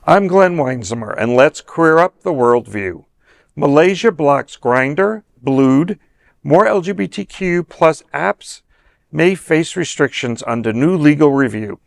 I'm Glenn Weinzimmer, and let's queer up the worldview. Malaysia blocks Grindr, Blued. More LGBTQ plus apps may face restrictions under new legal review.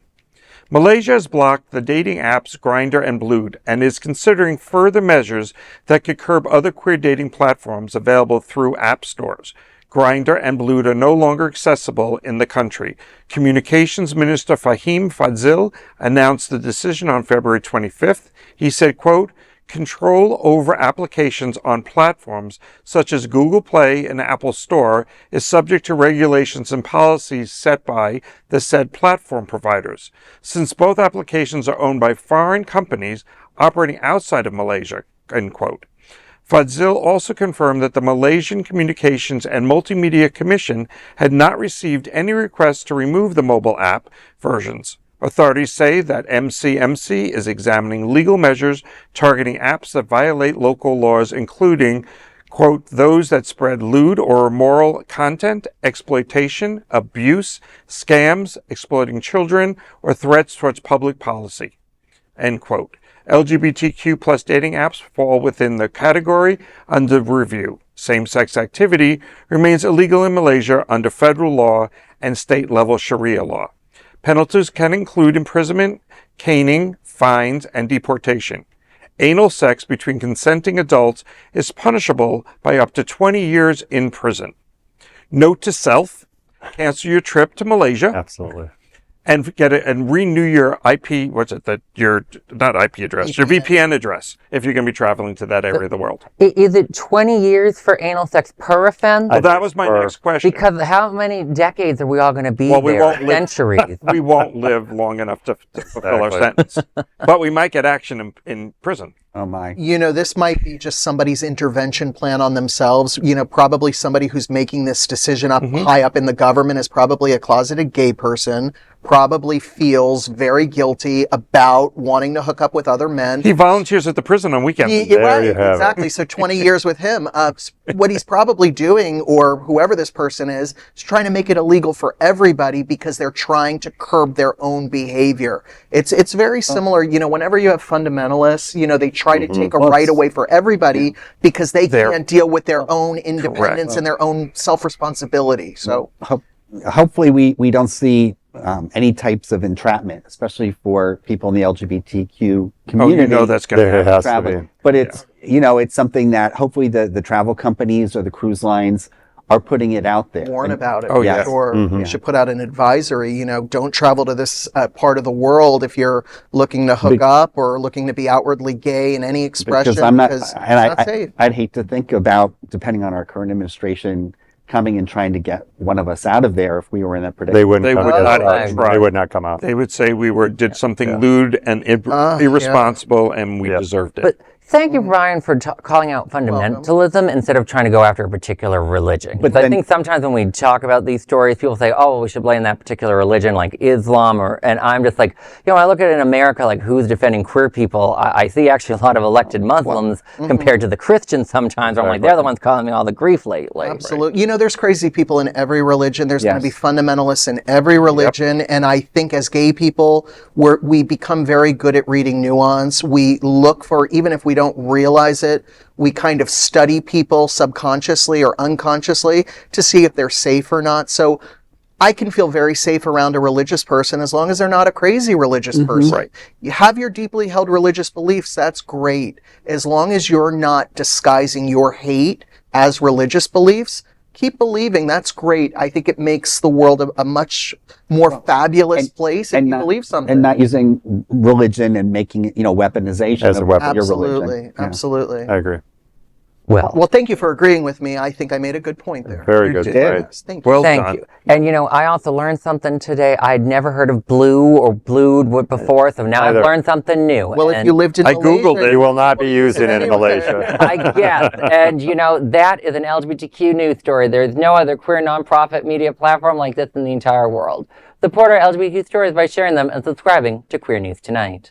Malaysia has blocked the dating apps Grindr and Blued and is considering further measures that could curb other queer dating platforms available through app stores. Grindr and Blued are no longer accessible in the country. Communications Minister Fahmi Fadzil announced the decision on February 25th. He said, quote, "Control over applications on platforms such as Google Play and Apple Store is subject to regulations and policies set by the said platform providers. Since both applications are owned by foreign companies operating outside of Malaysia," end quote. Fadzil also confirmed that the Malaysian Communications and Multimedia Commission had not received any requests to remove the mobile app versions. Authorities say that MCMC is examining legal measures targeting apps that violate local laws, including, quote, "those that spread lewd or immoral content, exploitation, abuse, scams, exploiting children, or threats towards public policy," end quote. LGBTQ plus dating apps fall within the category under review. Same-sex activity remains illegal in Malaysia under federal law and state-level sharia law. Penalties can include imprisonment, caning, fines, and deportation. Anal sex between consenting adults is punishable by up to 20 years in prison. Note to self, cancel your trip to Malaysia. Absolutely. And get it and renew your IP, your VPN address if you're going to be traveling to that area of the world. Is it 20 years for anal sex per offense? Well, that was my next question. Because how many decades are we all going to be there? Centuries. We won't live long enough to fulfill our sentence. But we might get action in prison. Oh my. This might be just somebody's intervention plan on themselves. Probably somebody who's making this decision high up in the government is probably a closeted gay person, probably feels very guilty about wanting to hook up with other men. He volunteers at the prison on weekends. Right, exactly. So 20 years with him. What he's probably doing, or whoever this person is trying to make it illegal for everybody because they're trying to curb their own behavior. It's very similar. Whenever you have fundamentalists, they try to take a right away for everybody because they can't deal with their own independence and their own self-responsibility. So hopefully we don't see any types of entrapment, especially for people in the LGBTQ community. That's going to happen. But it's, it's something that hopefully the travel companies or the cruise lines are putting it out there. Warn about it. Oh, yeah. Sure. You should put out an advisory, don't travel to this part of the world if you're looking to hook up or looking to be outwardly gay in any expression. Because I'd hate to think about, depending on our current administration, coming and trying to get one of us out of there if we were in that predicament. They would not come out. They would say we did something lewd and irresponsible and we deserved it. But thank you, Brian, for calling out fundamentalism instead of trying to go after a particular religion. But I think sometimes when we talk about these stories, people say, "Oh, we should blame that particular religion, like Islam," and I'm just like, I look at it in America, like who's defending queer people. I see actually a lot of elected Muslims compared to the Christians sometimes. I'm like, they're the ones causing me all the grief lately. Absolutely. Right? There's crazy people in every religion. There's going to be fundamentalists in every religion. And I think as gay people, we become very good at reading nuance. We look for, even if we don't realize it, we kind of study people subconsciously or unconsciously to see if they're safe or not. So I can feel very safe around a religious person as long as they're not a crazy religious person. Right. You have your deeply held religious beliefs, that's great. As long as you're not disguising your hate as religious beliefs, keep believing, that's great. I think it makes the world a much more fabulous place if you believe something. And not using religion and making it, weaponization as a weapon. Your religion. Absolutely. I agree. Well, thank you for agreeing with me. I think I made a good point there. Very good. Yes, thank you. Well done. Thank you. And I also learned something today. I'd never heard of blue or blued before, so now I've learned something new. Well, if you lived in Malaysia, Googled it. You will not be using it in Malaysia. I guess. And that is an LGBTQ news story. There's no other queer nonprofit media platform like this in the entire world. Support our LGBTQ stories by sharing them and subscribing to Queer News Tonight.